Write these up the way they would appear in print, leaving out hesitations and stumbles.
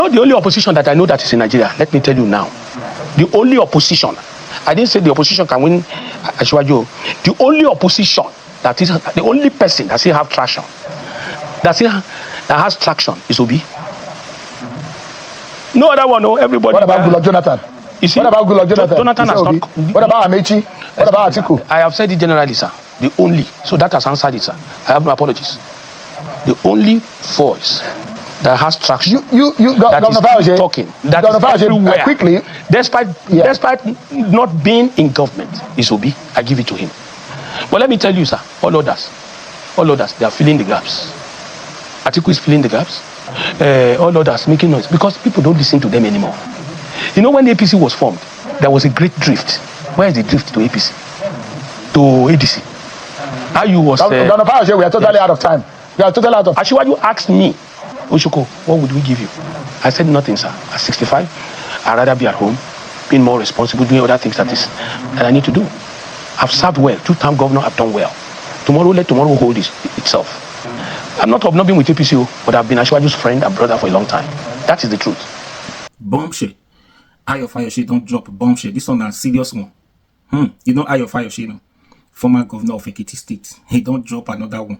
Not the only opposition that I know that is in Nigeria. Let me tell you now. The only opposition. I didn't say the opposition can win Asiwaju. The only opposition that is the only person that still have traction. That has traction is Obi. No other one. No, everybody. What about Goodluck Jonathan? You see, what about Goodluck Jonathan? Jonathan has not. What about Amechi? What about Atiku? I have said it generally, sir. The only. So that has answered it, sir. I have no apologies. The only voice that has traction. Governor Fayose, talking. That is everywhere. Quickly. Despite not being in government, is Obi. I give it to him. But let me tell you, sir. All others, they are filling the gaps. Atiku is filling the gaps. All others making noise because people don't listen to them anymore. You know, when the APC was formed, there was a great drift. Where is the drift to APC? To ADC. How you was... Governor Fayose, we are totally out of time. We are totally out of time. Asiwaju asked me, Oshoko, what would we give you? I said nothing, sir. At 65, I'd rather be at home, being more responsible, doing other things that I need to do. I've served well. 2-term governor, I've done well. Let tomorrow hold itself. I'm not hobnobbing with APC, but I've been Asiwaju's friend and brother for a long time. That is the truth. Bombshell. Ayo Fayose don't drop bombshell. This one is a serious one. You know Ayo Fayose, no? Former governor of Ekiti State. He don't drop another one.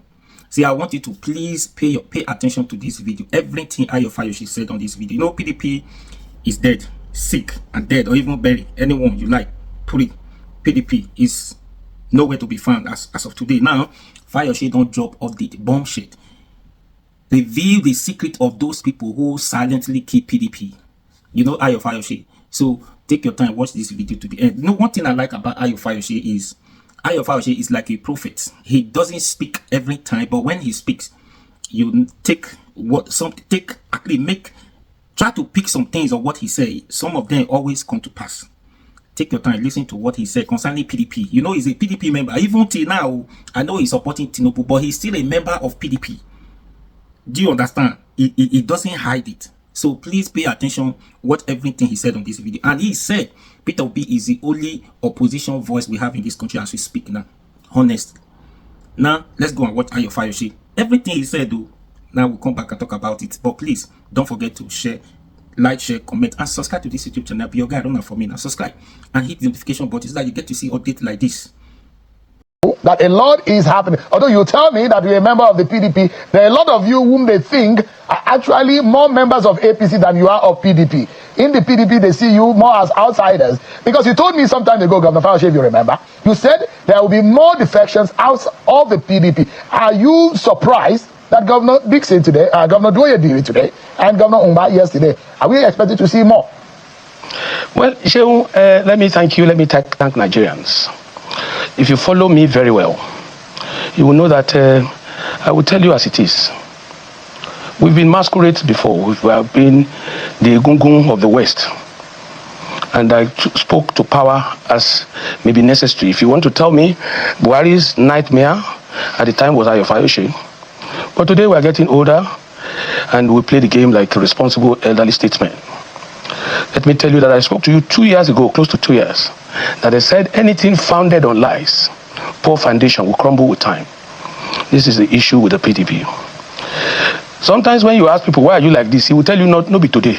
See, I want you to please pay attention to this video. Everything Ayo Fayose said on this video. You know, PDP is dead, sick, and dead, or even buried. Anyone you like, put it. PDP is nowhere to be found as of today. Now, Fayose don't drop update bombshell. Reveal the secret of those people who silently keep PDP. You know Ayo Fayose. So take your time, watch this video to the end. You know, one thing I like about Ayo Fayose is like a prophet. He doesn't speak every time, but when he speaks, you try to pick some things of what he say. Some of them always come to pass. Take your time, listen to what he said concerning PDP. You know, he's a PDP member. Even till now, I know he's supporting Tinubu, but he's still a member of PDP. Do you understand? He doesn't hide it. So please pay attention what everything he said on this video. And he said Peter Obi is the only opposition voice we have in this country as we speak now. Honest. Now let's go and watch Ayo Fayose. Everything he said, though, now we'll come back and talk about it. But please don't forget to share, like, share, comment, and subscribe to this YouTube channel. Be your guy, don't know for me now. Subscribe and hit the notification button so that you get to see updates like this. That a lot is happening. Although you tell me that you're a member of the PDP, there are a lot of you whom they think are actually more members of APC than you are of PDP. In the PDP, they see you more as outsiders. Because you told me some time ago, Governor Fayose, if you remember, you said there will be more defections out of the PDP. Are you surprised that Governor Dixon today, Governor Doye today, and Governor Umba yesterday, are we expected to see more? Well, Shehu, let me thank you. Let me thank Nigerians. If you follow me very well, you will know that I will tell you as it is. We've been masquerades before. We have been the gungun of the West. And I spoke to power as may be necessary. If you want to tell me, Buhari's nightmare at the time was Ayo Fayose. But today we are getting older and we play the game like a responsible elderly statesman. Let me tell you that I spoke to you 2 years ago, close to 2 years, that I said anything founded on lies, poor foundation will crumble with time. This is the issue with the PDP. Sometimes when you ask people, why are you like this? He will tell you, no be today.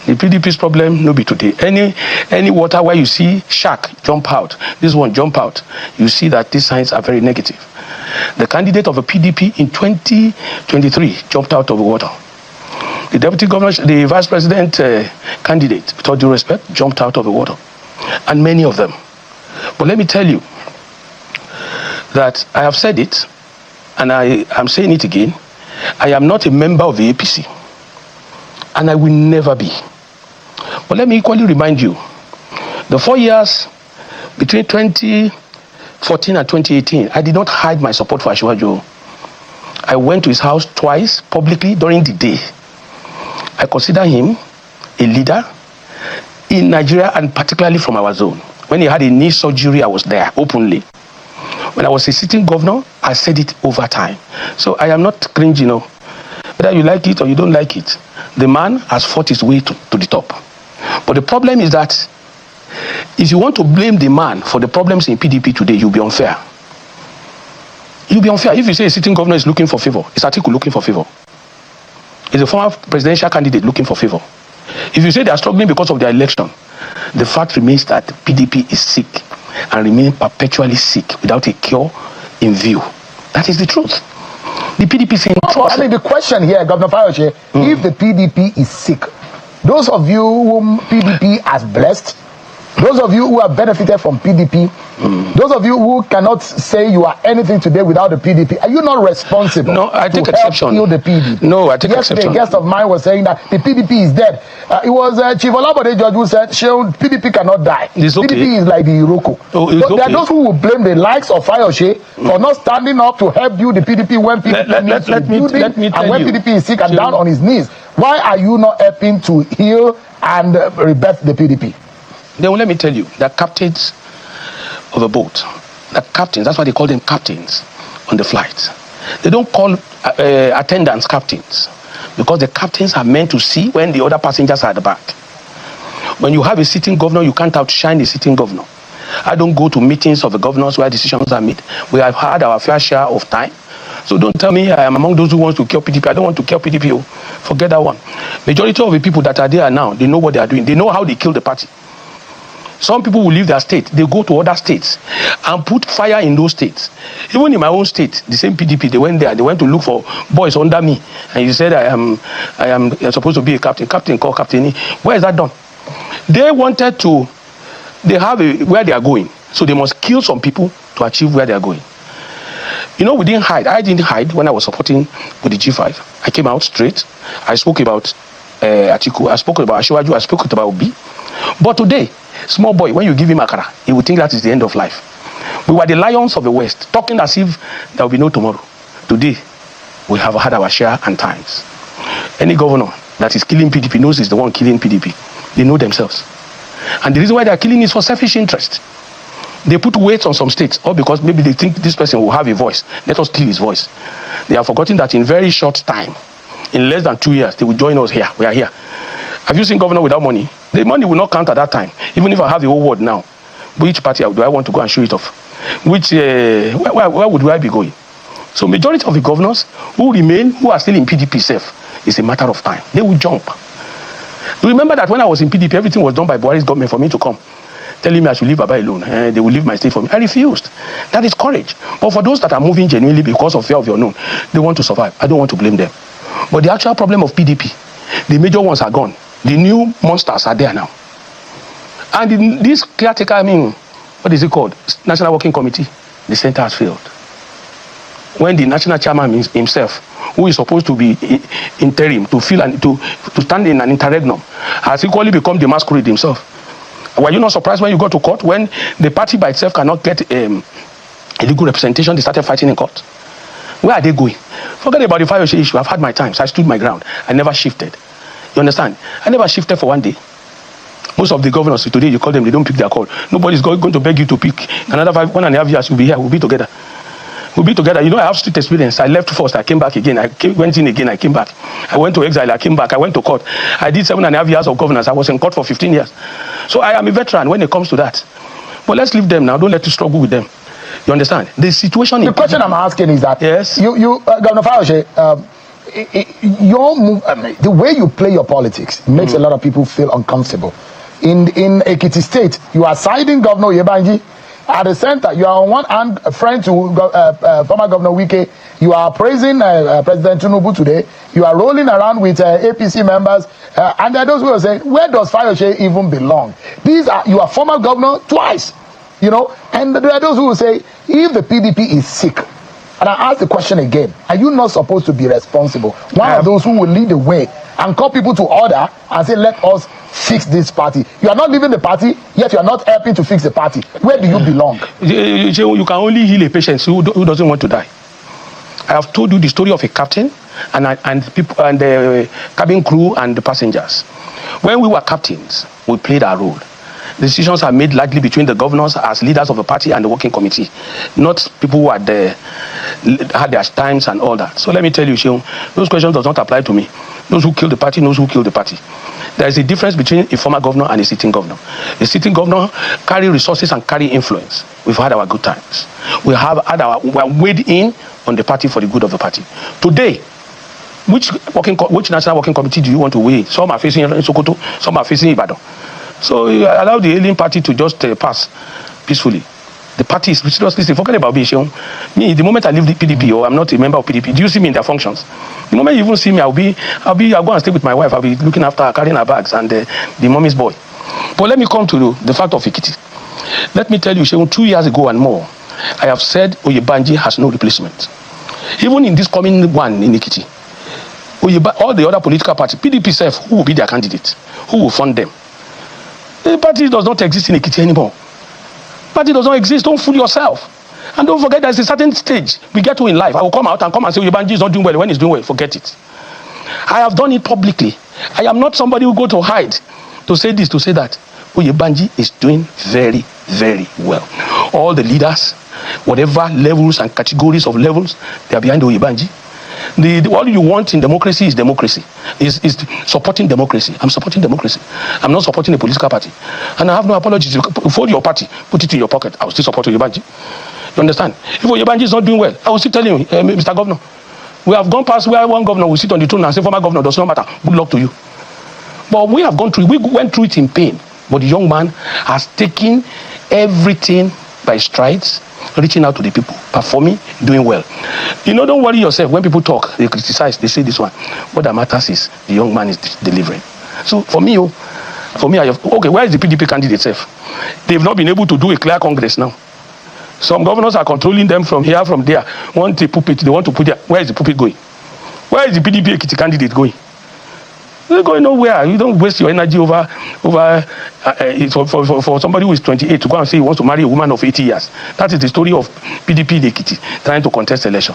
The PDP's problem, no be today. Any water where you see shark jump out, this one jump out, you see that these signs are very negative. The candidate of a PDP in 2023 jumped out of the water. The deputy governor, the vice president candidate, with all due respect, jumped out of the water. And many of them. But let me tell you that I have said it, and I am saying it again. I am not a member of the APC. And I will never be. But let me equally remind you, the 4 years between 2014 and 2018, I did not hide my support for Asiwaju. I went to his house twice publicly during the day. I consider him a leader in Nigeria and particularly from our zone. When he had a knee surgery, I was there openly. When I was a sitting governor, I said it over time. So I am not cringe, Whether you like it or you don't like it, the man has fought his way to the top. But the problem is that if you want to blame the man for the problems in PDP today, you'll be unfair. You'll be unfair. If you say a sitting governor is looking for favor, it's Atiku looking for favor. is a former presidential candidate looking for favor. If you say they are struggling because of their election, the fact remains that PDP is sick and remain perpetually sick without a cure in view. That is the truth. The PDP is in trouble. I mean, the question here, Governor Fayose, if the PDP is sick, those of you whom PDP has blessed, those of you who have benefited from PDP, those of you who cannot say you are anything today without the PDP, are you not responsible? No, I take exception. Heal the PDP? No, I take Yesterday, exception. a guest of mine was saying that the PDP is dead. It was Chief Olabode George who said, PDP cannot die. It's okay. PDP is like the Iroko. Oh, it's But there okay. are those who will blame the likes of Fayose for not standing up to help build the PDP when PDP needs to be building, and when PDP is sick and down on his knees. Why are you not helping to heal and rebirth the PDP? Then let me tell you, the captains of a boat, the captains, that's why they call them captains on the flight. They don't call attendants captains, because the captains are meant to see when the other passengers are at the back. When you have a sitting governor, you can't outshine the sitting governor. I don't go to meetings of the governors where decisions are made. We have had our fair share of time. So don't tell me I am among those who wants to kill PDP. I don't want to kill PDP. Oh. Forget that one. Majority of the people that are there now, they know what they are doing. They know how they kill the party. Some people will leave their state. They go to other states and put fire in those states. Even in my own state, the same PDP, they went there. They went to look for boys under me. And you said, I am supposed to be a captain. Captain called captain. Where is that done? They wanted to, they have where they are going. So they must kill some people to achieve where they are going. You know, we didn't hide. I didn't hide when I was supporting with the G5. I came out straight. I spoke about Atiku. I spoke about Asiwaju. I spoke about Obi. But today, small boy, when you give him akara, he will think that is the end of life. We were the lions of the West, talking as if there will be no tomorrow. Today, we have had our share and times. Any governor that is killing PDP knows is the one killing PDP. They know themselves. And the reason why they are killing is for selfish interest. They put weights on some states, or because maybe they think this person will have a voice. Let us steal his voice. They have forgotten that in very short time, in less than 2 years, they will join us here. We are here. Have you seen governor without money? The money will not count at that time. Even if I have the whole world now, which party do I want to go and show it off? Which where would I be going? So majority of the governors who remain, who are still in PDP self, is a matter of time. They will jump. You remember that when I was in PDP, everything was done by Buhari's government for me to come, telling me I should leave Baba alone. They will leave my state for me. I refused. That is courage. But for those that are moving genuinely because of fear of the unknown, they want to survive. I don't want to blame them. But the actual problem of PDP, the major ones are gone. The new monsters are there now. And this caretaker, what is it called? National Working Committee, the center has failed. When the national chairman himself, who is supposed to be interim, to fill and to stand in an interregnum, has equally become the masquerade himself. Were you not surprised when you got to court, when the party by itself cannot get a legal representation, they started fighting in court? Where are they going? Forget about the Fayose issue. I've had my times. I stood my ground. I never shifted. You understand? I never shifted for one day. Most of the governors today, you call them, they don't pick their call. Nobody's going to beg you to pick. Another 1.5 years, we'll be here. We'll be together. We'll be together. You know, I have street experience. I left first. I came back again. Went in again. I came back. I went to exile. I came back. I went to court. I did 7.5 years of governance. I was in court for 15 years. So I am a veteran when it comes to that. But let's leave them now. Don't let you struggle with them. You understand? The situation. The question I'm asking is that yes, Governor Fayose, your move, the way you play your politics makes a lot of people feel uncomfortable. In Ekiti State, you are siding Governor Yebanji. At the center, you are on one hand a friend to former Governor Wike. You are praising President Tinubu today. You are rolling around with APC members. And there are those who are saying, where does Fayose even belong? You are former governor twice, you know. And there are those who will say, if the PDP is sick, and I ask the question again, are you not supposed to be responsible? One of those who will lead the way and call people to order and say, let us fix this party. You are not leaving the party, yet you are not helping to fix the party. Where do you belong? You can only heal a patient who doesn't want to die. I have told you the story of a captain and people and the cabin crew and the passengers. When we were captains, we played our role. Decisions are made largely between the governors as leaders of the party and the working committee, not people who had their times and all that. So let me tell you, Sheung, those questions does not apply to me. Those who kill the party knows who killed the party. There is a difference between a former governor and a sitting governor. A sitting governor carry resources and carry influence. We've had our good times. We are weighed in on the party for the good of the party. Today, Which national working committee do you want to weigh? Some are facing Sokoto, some are facing Ibadan. So you allow the alien party to just pass peacefully. The party is seriously forget about being me. The moment I leave the PDP, or I'm not a member of PDP, do you see me in their functions? The moment you even see me, I'll go and stay with my wife. I'll be looking after her, carrying her bags, and the mommy's boy. But let me come to the fact of Ekiti. Let me tell you, 2 years ago and more, I have said Oyebanji has no replacement. Even in this coming one in Ekiti, all the other political parties, PDP self, who will be their candidate? Who will fund them? The party does not exist in Ekiti anymore. Party does not exist. Don't fool yourself. And don't forget there's a certain stage we get to in life. I will come out and say Oyebanji is not doing well. When he's doing well, forget it. I have done it publicly. I am not somebody who go to hide to say this, to say that. Oyebanji is doing very, very well. All the leaders, whatever levels and categories of levels, they are behind Oyebanji. What you want in democracy is democracy. Is supporting democracy. I'm supporting democracy. I'm not supporting a political party. And I have no apologies. Fold your party, put it in your pocket. I will still support Oyebanji. You understand? If Oyebanji is not doing well, I will still tell him, Mr. Governor, we have gone past where one governor will sit on the throne and say, former governor does not matter. Good luck to you. But we went through it in pain. But the young man has taken everything by strides, reaching out to the people, performing, doing well. Don't worry yourself. When people talk, they criticize, they say this one. What that matters is the young man is delivering. So for me, where is the PDP candidate self? They've not been able to do a clear Congress now. Some governors are controlling them from here, from there. Want a puppet, they want to put there. Where is the puppet going? Where is the PDP Ekiti candidate going? They're going nowhere. You don't waste your energy for somebody who is 28 to go and say he wants to marry a woman of 80 years. That is the story of PDP in Ekiti trying to contest election.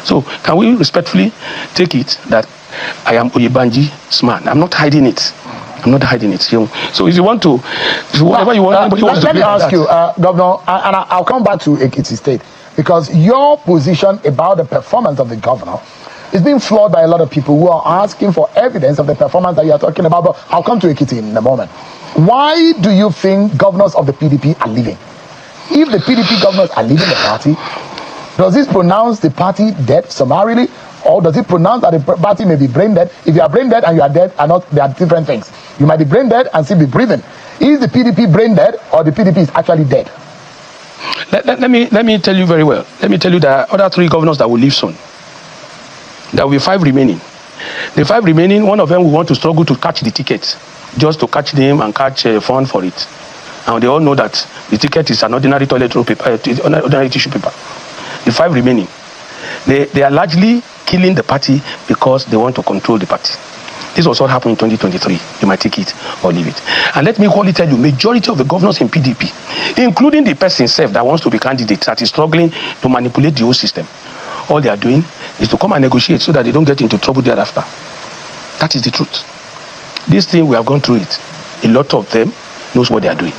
So can we respectfully take it that I am Oyebanji's man? I'm not hiding it. I'm not hiding it. So if you want to, whatever you want, let me ask you, Governor, and I'll come back to Ekiti State, because your position about the performance of the governor is being flawed by a lot of people who are asking for evidence of the performance that you are talking about. But I'll come to Ekiti in a moment. Why do you think governors of the PDP are leaving? If the PDP governors are leaving the party, does this pronounce the party dead summarily? Or does it pronounce that the party may be brain dead? If you are brain dead and you are dead, they are different things. You might be brain dead and still be breathing. Is the PDP brain dead, or the PDP is actually dead? Let me tell you very well. Let me tell you there are other 3 governors that will leave soon. There will be 5 remaining. The 5 remaining, one of them will want to struggle to catch the ticket, just to catch them and catch fund for it. And they all know that the ticket is an ordinary toilet roll paper, ordinary tissue paper. The 5 remaining, they are largely killing the party because they want to control the party. This was what happened in 2023. You might take it or leave it. And let me quickly tell you, majority of the governors in PDP, including the person self that wants to be candidate, that is struggling to manipulate the whole system, all they are doing is to come and negotiate so that they don't get into trouble thereafter. That is the truth. This thing, we have gone through it. A lot of them knows what they are doing.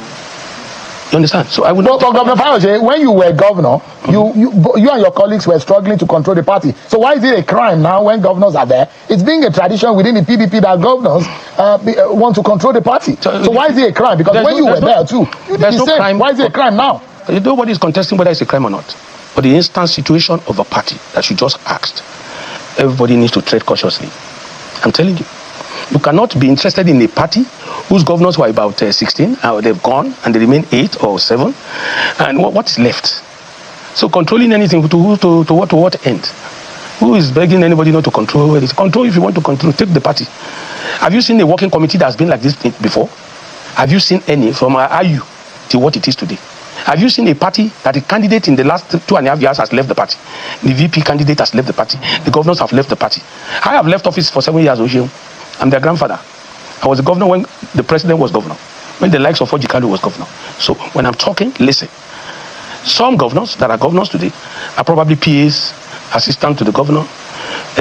You understand? So I would not. Governor Fayose, when you were governor, you and your colleagues were struggling to control the party. So why is it a crime now when governors are there? It's being a tradition within the PDP that governors want to control the party. So why is it a crime? Because when you were there too, you did the same. Why is it a crime now? Nobody is contesting whether it's a crime or not. But the instant situation of a party that you just asked, everybody needs to tread cautiously. I'm telling you. You cannot be interested in a party whose governors were about 16, they've gone, and they remain 8 or 7. And what's left? So controlling anything to what end? Who is begging anybody not to control it? Control if you want to control. Take the party. Have you seen a working committee that has been like this before? Have you seen any from Ayu to what it is today? Have you seen a party that a candidate in the last 2.5 years has left the party? The VP candidate has left the party. The governors have left the party. I have left office for 7 years, Oshio. I'm their grandfather. I was the governor when the president was governor, when the likes of Ojikalu was governor. So when I'm talking, listen. Some governors that are governors today are probably PAs, assistant to the governor,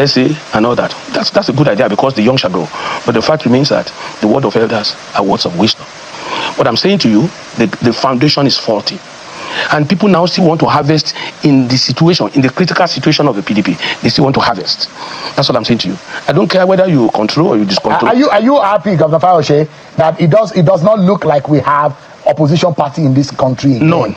SA, and all that. That's a good idea because the young shall grow. But the fact remains that the word of elders are words of wisdom. What I'm saying to you, the foundation is faulty. And people now still want to harvest in the situation, in the critical situation of the PDP. They still want to harvest. That's what I'm saying to you. I don't care whether you control or you discontrol. Are you happy, Governor Fayose, that it does not look like we have opposition party in this country again. None.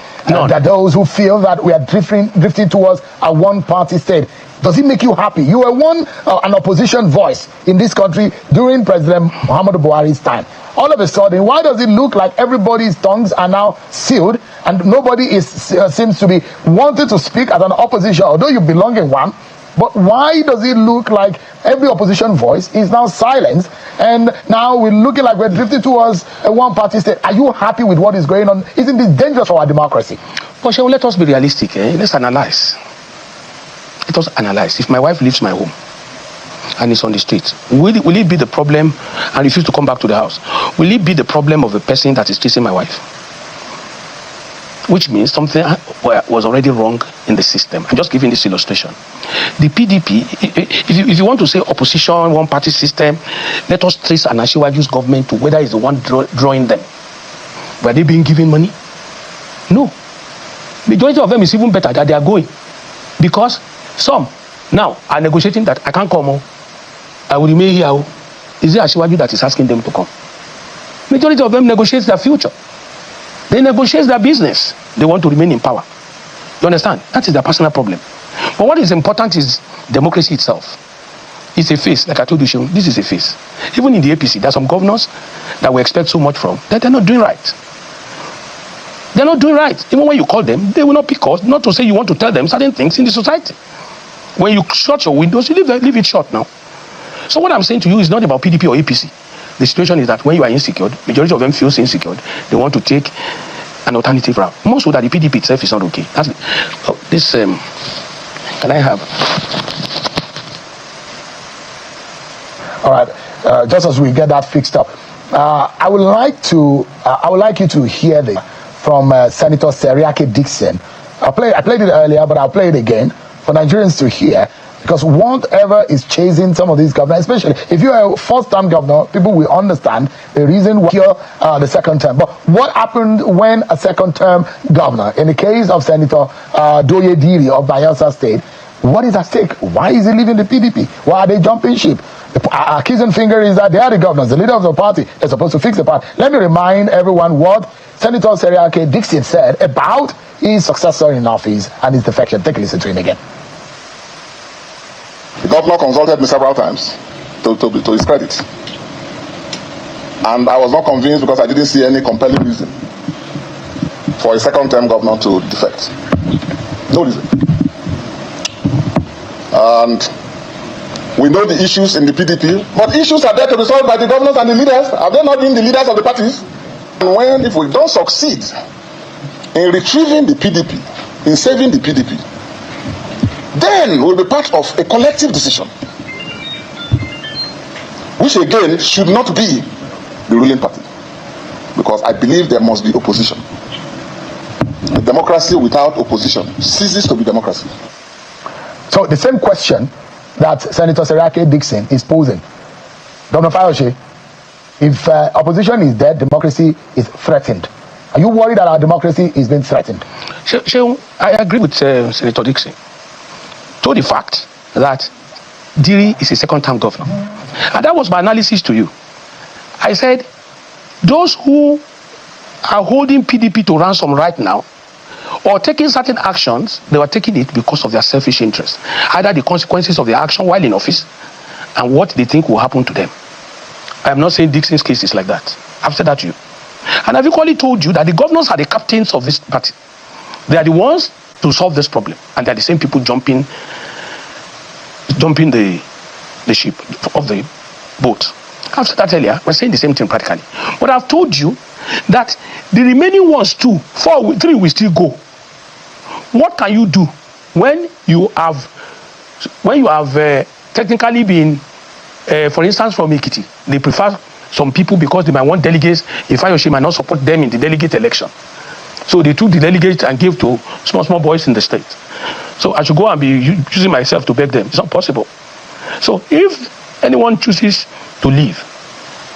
That those who feel that we are drifting towards a one-party state. Does it make you happy? You were an opposition voice in this country during President Muhammadu Buhari's time. All of a sudden, why does it look like everybody's tongues are now sealed and nobody seems to be wanting to speak as an opposition, although you belong in one? But why does it look like every opposition voice is now silenced and now we're looking like we're drifting towards a one-party state? Are you happy with what is going on? Isn't this dangerous for our democracy? But shall let us be realistic. Let's analyze. Let us analyze. If my wife leaves my home and is on the street, will it be the problem and refuse to come back to the house? Will it be the problem of the person that is chasing my wife? Which means something was already wrong in the system. I'm just giving this illustration. The PDP, if you want to say opposition, one-party system, let us trace an Asiwaju's government to whether it's the one drawing them. Were they being given money? No. Majority of them is even better that they are going. Because some now are negotiating that I can't come. I will remain here. Is it Asiwaju that is asking them to come? Majority of them negotiate their future. They negotiate their business. They want to remain in power. You understand? That is their personal problem. But what is important is democracy itself. It's a face, like I told you, Seun, this is a face. Even in the APC, there are some governors that we expect so much from that they're not doing right. They're not doing right. Even when you call them, they will not pick us. Not to say you want to tell them certain things in the society. When you shut your windows, you leave it shut now. So what I'm saying to you is not about PDP or APC. The situation is that when you are insecure, majority of them feels insecure. They want to take an alternative route. More so that the PDP itself is not okay. That's this. Can I have? All right. Just as we get that fixed up, I would like you to hear from Senator Seriake Dickson. I played it earlier, but I'll play it again for Nigerians to hear. Because whatever is chasing some of these governors, especially if you're a first-time governor, people will understand the reason why you're the second term. But what happened when a second-term governor, in the case of Senator Doye Diri of Bayelsa State, what is at stake? Why is he leaving the PDP? Why are they jumping ship? The accusing finger is that they are the governors, the leader of the party. They're supposed to fix the party. Let me remind everyone what Senator Seriake Dickson said about his successor in office and his defection. Take a listen to him again. The governor consulted me several times to his credit. And I was not convinced because I didn't see any compelling reason for a second-term governor to defect. No reason. And we know the issues in the PDP, but issues are there to be solved by the governors and the leaders. Have they not been the leaders of the parties? And if we don't succeed in retrieving the PDP, in saving the PDP, then we'll be part of a collective decision, which again should not be the ruling party, because I believe there must be opposition. A democracy without opposition ceases to be democracy. So the same question that Senator Seriake Dickson is posing, Dr. Fayose, if opposition is dead, democracy is threatened. Are you worried that our democracy is being threatened? I agree with Senator Dickson. To the fact that Diri is a second-term governor. And that was my analysis to you. I said, those who are holding PDP to ransom right now, or taking certain actions, they were taking it because of their selfish interest. Either the consequences of their action while in office, and what they think will happen to them. I am not saying Dixon's case is like that. I've said that to you. And I've equally told you that the governors are the captains of this party. They are the ones to solve this problem, and they're the same people jumping the ship of the boat. I've said that earlier. We're saying the same thing practically. But I've told you that the remaining ones, 3 will still go. What can you do when you have technically been, for instance, from Ekiti? They prefer some people because they might want delegates. If Fayose might not support them in the delegate election. So they took the delegates and gave to small boys in the state. So I should go and be using myself to beg them. It's not possible. So if anyone chooses to leave,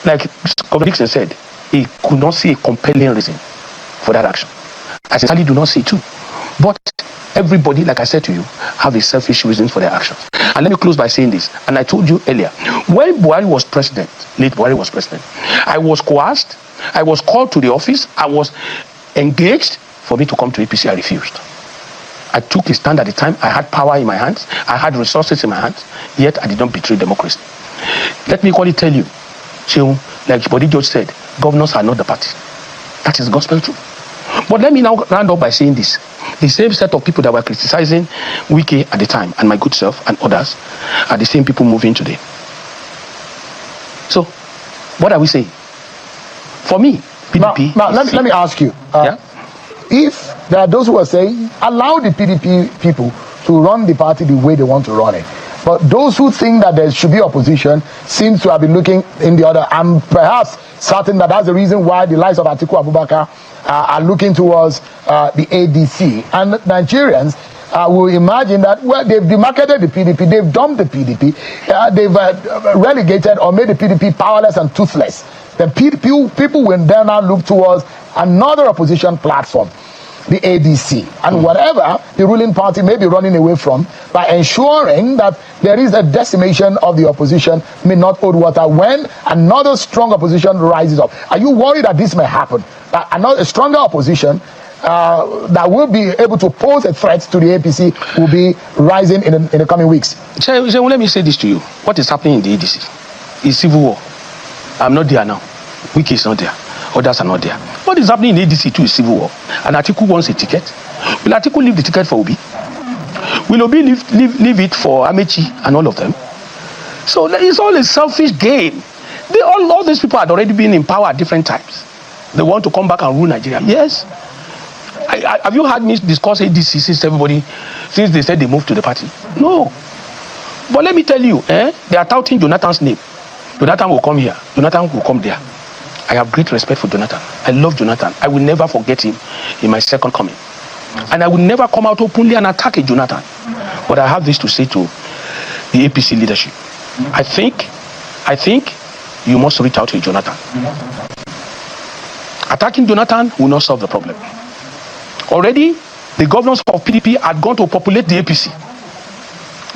like Governor Dixon said, he could not see a compelling reason for that action. I sincerely do not see too. But everybody, like I said to you, have a selfish reason for their actions. And let me close by saying this. And I told you earlier, when Buhari was president, late Buhari was president, I was coerced, I was called to the office, I was engaged for me to come to APC. I refused. I took a stand at the time. I had power in my hands, I had resources in my hands, yet I did not betray democracy. Let me equally tell you, like Body George said, governors are not the party. That is gospel truth. But let me now round up by saying this. The same set of people that were criticizing Wike at the time, and my good self and others, are the same people moving today. So, what are we saying? For me, PDP... Now let me ask you. If there are those who are saying, allow the PDP people to run the party the way they want to run it. But those who think that there should be opposition seems to have been looking in the other, and perhaps certain that that's the reason why the likes of Atiku Abubakar are looking towards the ADC. And Nigerians will imagine that, well, they've demarketed the PDP, they've dumped the PDP, they've relegated or made the PDP powerless and toothless. The people will then now look towards another opposition platform, the ADC, and whatever the ruling party may be running away from, by ensuring that there is a decimation of the opposition may not hold water when another strong opposition rises up. Are you worried that this may happen? That another stronger opposition that will be able to pose a threat to the APC will be rising in the coming weeks? So let me say this to you. What is happening in the ADC is civil war. I'm not there now. Wike is not there. Others are not there. What is happening in ADC too is civil war. And Atiku wants a ticket. Will Atiku leave the ticket for Obi? Will Obi leave it for Amechi and all of them? So it's all a selfish game. All these people had already been in power at different times. They want to come back and rule Nigeria. Yes. Have you heard me discuss ADC since they said they moved to the party? No. But let me tell you, they are touting Jonathan's name. Jonathan will come here. Jonathan will come there. I have great respect for Jonathan. I love Jonathan. I will never forget him in my second coming. And I will never come out openly and attack a Jonathan. But I have this to say to the APC leadership. I think you must reach out to Jonathan. Attacking Jonathan will not solve the problem. Already, the governors of PDP had gone to populate the APC.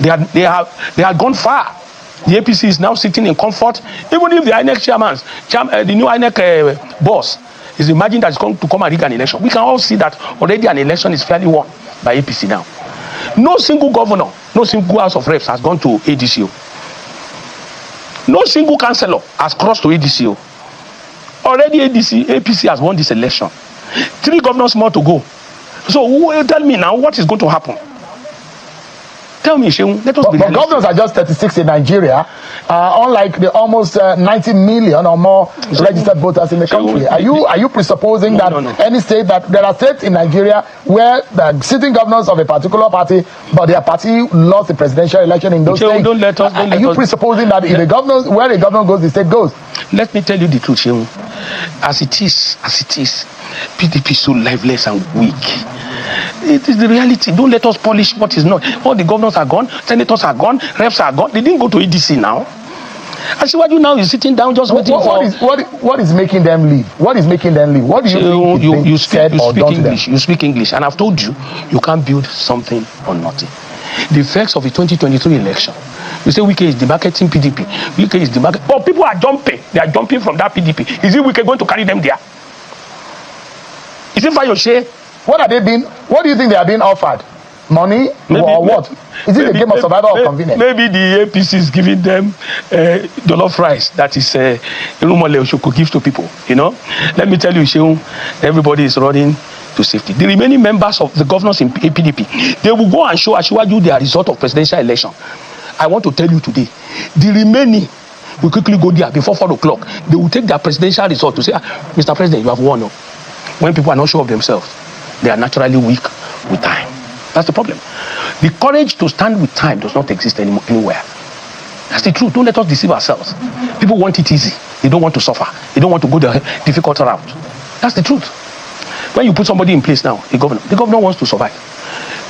They had gone far. The APC is now sitting in comfort. Even if the INEC the new INEC boss is imagining that it's going to come and rig an election, we can all see that already an election is fairly won by APC now. No single governor, no single House of Reps has gone to ADCO. No single councillor has crossed to ADCO. Already APC has won this election. 3 governors more to go. So tell me now, what is going to happen? Tell me, Sheung, let us be realistic. Governors are just 36 in Nigeria, unlike the almost 90 million or more registered voters in the country. Are you presupposing that any state, that there are states in Nigeria where the sitting governors of a particular party, but their party lost the presidential election in those states? Are you presupposing that if where a governor goes, the state goes? Let me tell you the truth, Sheung. As it is, PDP is so lifeless and weak. It is the reality. Don't let us polish what is not. All the governors are gone, senators are gone, reps are gone. They didn't go to EDC now. I see what you now is sitting down just waiting what is making them leave? What is making them leave? What do you think you speak English? You speak English, and I've told you, you can't build something on nothing. The effects of the 2023 election. You say Wike is demarketing PDP. Wike is demarketing. But people are jumping. They are jumping from that PDP. Is it Wike going to carry them there? Is it Fayose? What do you think they are being offered? Money or what? Is it a game of survival or convenience? Maybe the APC is giving them jollof rice that is Irumole Oshoko gives to people. You know, let me tell you, Sheung, everybody is running to safety. The remaining members of the governors in PDP, they will go and show Asiwaju their result of presidential election. I want to tell you today, the remaining will quickly go there before 4 o'clock. They will take their presidential result to say, Mr. President, you have won. When people are not sure of themselves, they are naturally weak with time. That's the problem. The courage to stand with time does not exist anywhere. That's the truth. Don't let us deceive ourselves. People want it easy. They don't want to suffer. They don't want to go the difficult route. That's the truth. When you put somebody in place now, the governor wants to survive.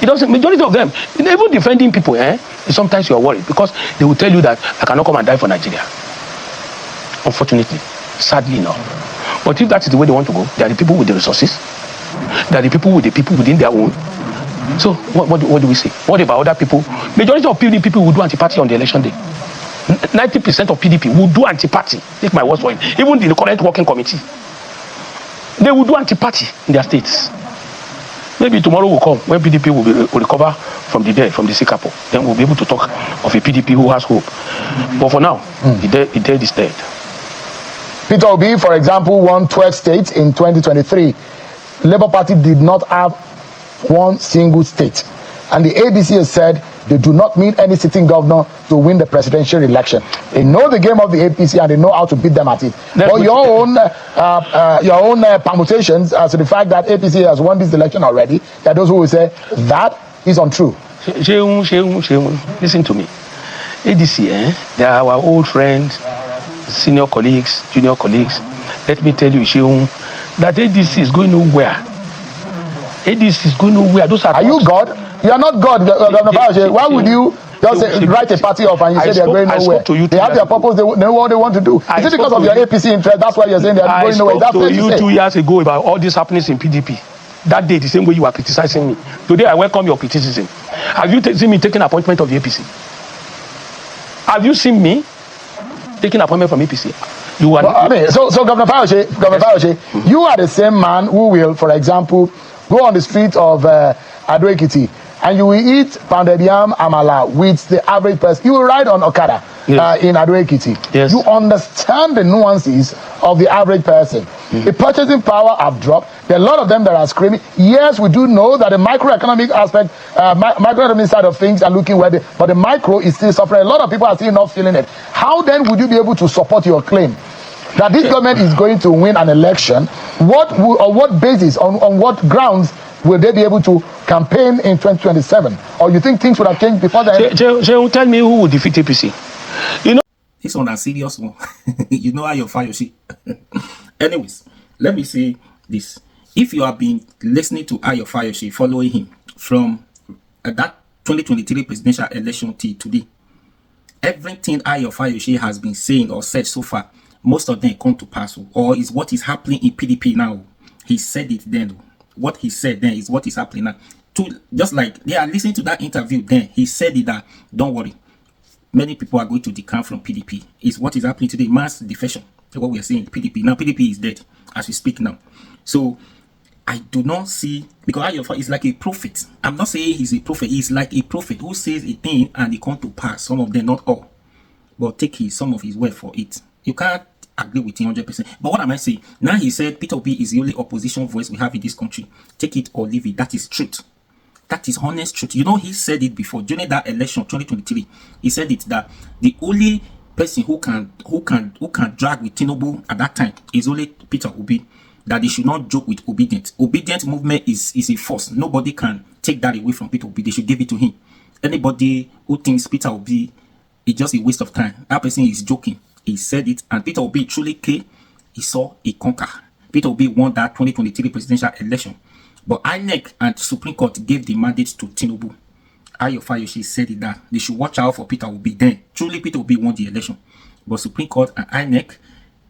It doesn't. Majority of them, even defending people, sometimes you are worried because they will tell you that I cannot come and die for Nigeria. Unfortunately, sadly enough. But if that is the way they want to go, they are the people with the resources. They are the people within their own. So what do we say? What about other people? Majority of PDP people will do anti-party on the election day. 90% of PDP will do anti-party. Take my words for it. Even in the current working committee, they will do anti-party in their states. Maybe tomorrow will come when PDP will recover from the dead, from the sick apple. Then we'll be able to talk of a PDP who has hope. But for now, the dead is dead. Peter Obi, for example, won 12 states in 2023. Labour Party did not have one single state. And the ADC has said they do not need any sitting governor to win the presidential election. They know the game of the APC and they know how to beat them at it. But your own permutations as to the fact that APC has won this election already, there are those who will say that is untrue. Listen to me. ADC, they are our old friends, senior colleagues, junior colleagues. Let me tell you, Sheung, that ADC is going nowhere. ADC is going nowhere. Those are you God? You are not God, Governor Fayose. Why would you just write a party off and you say they are going nowhere? They have their purpose, they know what they want to do. Is it because of your APC interest? That's why you're saying they are going nowhere. I spoke to you 2 years ago about all these happenings in PDP. That day, the same way you are criticizing me. Today, I welcome your criticism. Have you seen me taking appointment of the APC? Have you seen me taking appointment from APC? You are. So Governor Fayose, you are the same man who will, for example, go on the street of Ado Ekiti and you will eat pounded yam amala with the average person. You will ride on Okada in Ado Ekiti. Yes. You understand the nuances of the average person. The purchasing power have dropped. There are a lot of them that are screaming. Yes, we do know that the microeconomic aspect, microeconomic side of things are looking well, but the micro is still suffering. A lot of people are still not feeling it. How then would you be able to support your claim that this government is going to win an election? What basis, on what grounds will they be able to campaign in 2027? Or you think things would have changed before then? Tell me who will defeat APC. You know, this one a serious one. You know Ayo Fayose. Anyways, let me say this. If you have been listening to Ayo Fayose, following him from that 2023 presidential election till today, everything Ayo Fayose has been saying or said so far, most of them come to pass, or is what is happening in PDP now. He said it then. What he said then is what is happening now. Just like they are listening to that interview then, he said it that, don't worry, many people are going to decamp from PDP. Is what is happening today, mass defection. What we are saying, PDP. Now PDP is dead as we speak now. So I do not see, because Ayo is like a prophet. I'm not saying he's a prophet. He's like a prophet who says a thing and it comes to pass. Some of them, not all. But take some of his word for it. You can't agree with him 100%. But what am I saying? Now he said Peter Obi is the only opposition voice we have in this country. Take it or leave it. That is truth. That is honest truth. You know, he said it before during that election 2023. He said it that the only person who can drag with Tinubu at that time is only Peter Obi. That they should not joke with obedience. Obedient movement is a force. Nobody can take that away from Peter Obi. They should give it to him. Anybody who thinks Peter Obi is just a waste of time, that person is joking. He said it, and Peter Obi truly came. He saw a conquer. Peter Obi won that 2023 presidential election. But INEC and Supreme Court gave the mandate to Tinubu. Ayo Fayose said it that they should watch out for Peter Obi. Then, truly Peter Obi won the election. But Supreme Court and INEC,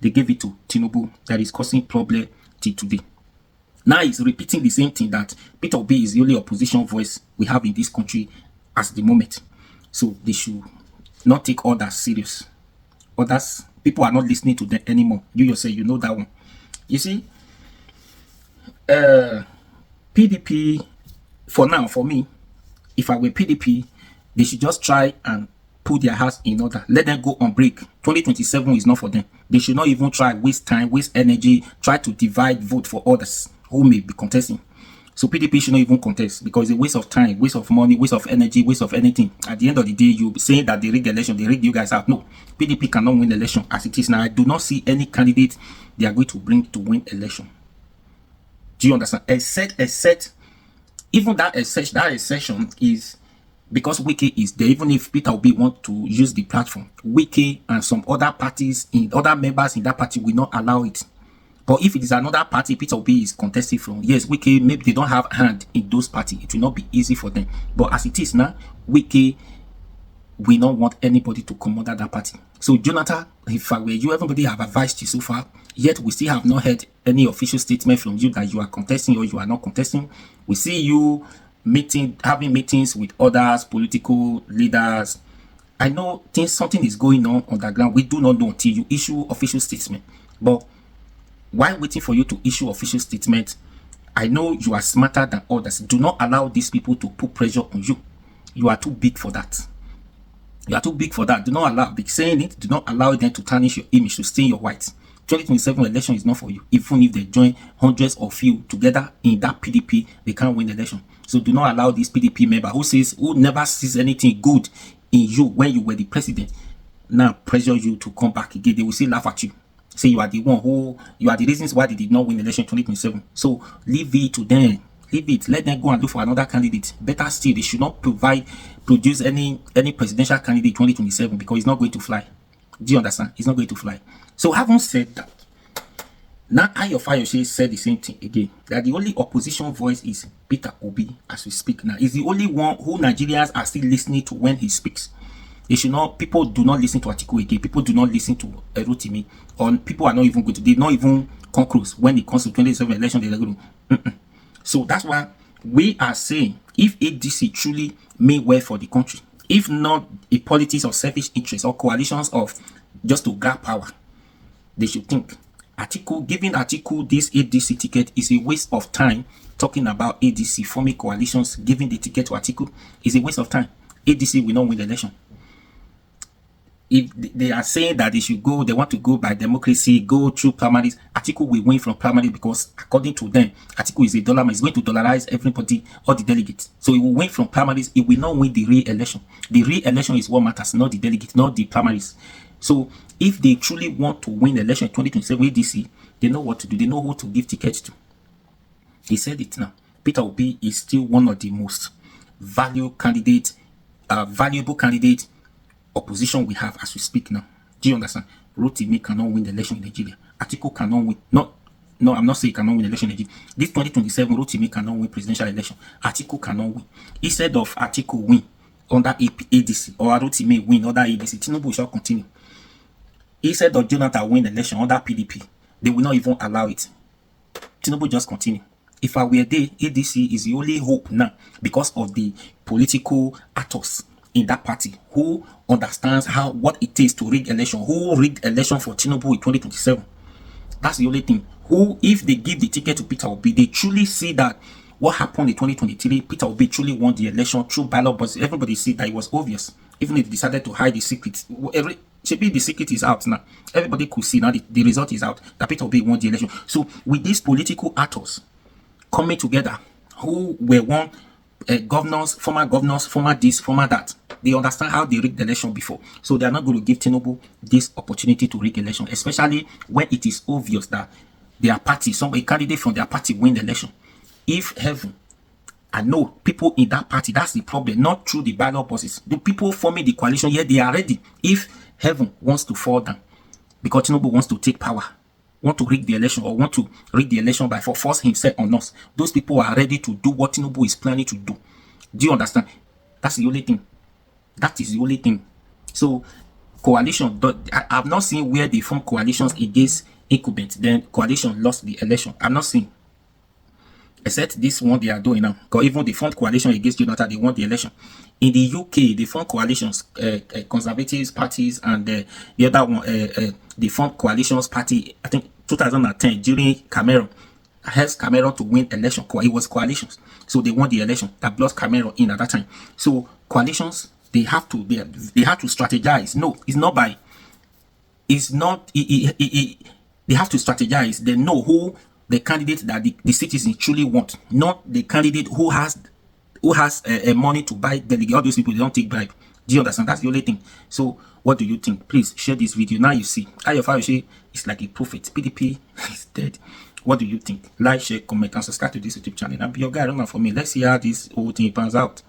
they gave it to Tinubu. That is causing problem till today. Now he's repeating the same thing that Peter Obi is the only opposition voice we have in this country at the moment. So they should not take others serious. Others, people are not listening to them anymore. You yourself, you know that one. You see, PDP, for now, for me, if I were PDP, they should just try and put their house in order. Let them go on break. 2027 is not for them. They should not even try waste time, waste energy, try to divide vote for others who may be contesting. So PDP should not even contest because it's a waste of time, waste of money, waste of energy, waste of anything. At the end of the day, you saying that they rigged the election, they rigged you guys out. No, PDP cannot win the election as it is now. I do not see any candidate they are going to bring to win election. Do you understand? Except even that exception is because Wike is there. Even if Peter Obi want to use the platform, Wike and some other parties, other members in that party will not allow it. But if it is another party Peter Obi is contesting from, yes, Wike, maybe they don't have hand in those parties. It will not be easy for them. But as it is now, Wike will not want anybody to come under that party. So Jonathan, if I were you, everybody have advised you so far, yet we still have not heard any official statement from you that you are contesting or you are not contesting. We see you having meetings with others, political leaders. I know something is going on the ground. We do not know until you issue official statement. But while waiting for you to issue official statement, I know you are smarter than others. Do not allow these people to put pressure on you. You are too big for that. You are too big for that. Do not allow, be saying it, do not allow them to tarnish your image, to stain your white. 2027 election is not for you. Even if they join hundreds of you together in that PDP, they can't win the election. So do not allow this PDP member who never sees anything good in you when you were the president, now pressure you to come back again. They will still laugh at you. Say you are the one you are the reasons why they did not win the election in 2027. So leave it to them. Leave it. Let them go and look for another candidate. Better still, they should not produce any presidential candidate in 2027 because it's not going to fly. Do you understand? It's not going to fly. So having said that, now Ayo Fayose said the same thing again, that the only opposition voice is Peter Obi as we speak now. He's the only one who Nigerians are still listening to when he speaks. They should not, people do not listen to Atiku again. People do not listen to Rotimi. Or people are not even going to, they not even come close when it comes to 2027 election. They're going to, So that's why we are saying, if ADC truly mean well for the country, if not a politics of selfish interests or coalitions of just to grab power, they should think giving Atiku this ADC ticket is a waste of time. Talking about ADC forming coalitions, giving the ticket to Atiku is a waste of time. ADC will not win the election. If they are saying that they want to go by democracy, go through primaries, Atiku will win from primaries because according to them, Atiku is a dollar man. He's going to dollarize everybody, all the delegates. So he will win from primaries. He will not win the real election. The real election is what matters, not the delegates, not the primaries. So if they truly want to win the election in 2027 ADC, they know what to do. They know who to give tickets to. He said it now. Peter Obi is still one of the most valuable candidates opposition we have as we speak now. Do you understand? Rotimi cannot win the election in Nigeria. Atiku cannot win. No, I'm not saying he cannot win the election in Nigeria. This 2027, Rotimi cannot win presidential election. Atiku cannot win. Instead of Atiku win under ADC or Rotimi win under ADC, Tinubu shall continue. Instead of Jonathan win the election under PDP, they will not even allow it. Tinubu just continue. If I were there, ADC is the only hope now because of the political actors in that party who understands what it takes to rig election, who rigged election for Tinubu in 2027. That's the only thing. Who, if they give the ticket to Peter Obi, they truly see that what happened in 2023, Peter Obi truly won the election through ballot, but everybody see that it was obvious. Even if they decided to hide the secret, the secret is out now. Everybody could see now the result is out that Peter Obi won the election. So with these political actors coming together, who were former governors, former this, former that, they understand how they rigged the election before. So they are not going to give Tinubu this opportunity to rig election, especially when it is obvious that their party, a candidate from their party win the election. If heaven, I know people in that party, that's the problem, not through the ballot process. The people forming the coalition, yeah, they are ready. If heaven wants to fall down, because Tinubu wants to take power, want to rig the election or want to rig the election by force himself on us, those people are ready to do what Tinubu is planning to do. Do you understand? That's the only thing. That is the only thing. So coalition, I've not seen where they form coalitions against incumbents, then coalition lost the election. I'm not seeing, except this one they are doing now. Because even they formed coalition against Jonathan, they won the election. In the UK, they formed coalitions, conservative parties, and the other one, they formed coalitions party, I think 2010, during Cameron. Helps Cameron to win election. It was coalitions. So they won the election. That brought Cameron in at that time. So coalitions, they have to strategize. No, it's not by, it's not, they have to strategize. They know who the candidate that the citizens truly want, not the candidate who has money to buy delegate. All those people, they don't take bribe. Do you understand? That's the only thing. So what do you think? Please share this video. Now you see, Ayo Fayose is like a prophet. PDP is dead. What do you think? Like, share, comment, and subscribe to this YouTube channel. And be your guy, for me. Let's see how this whole thing pans out.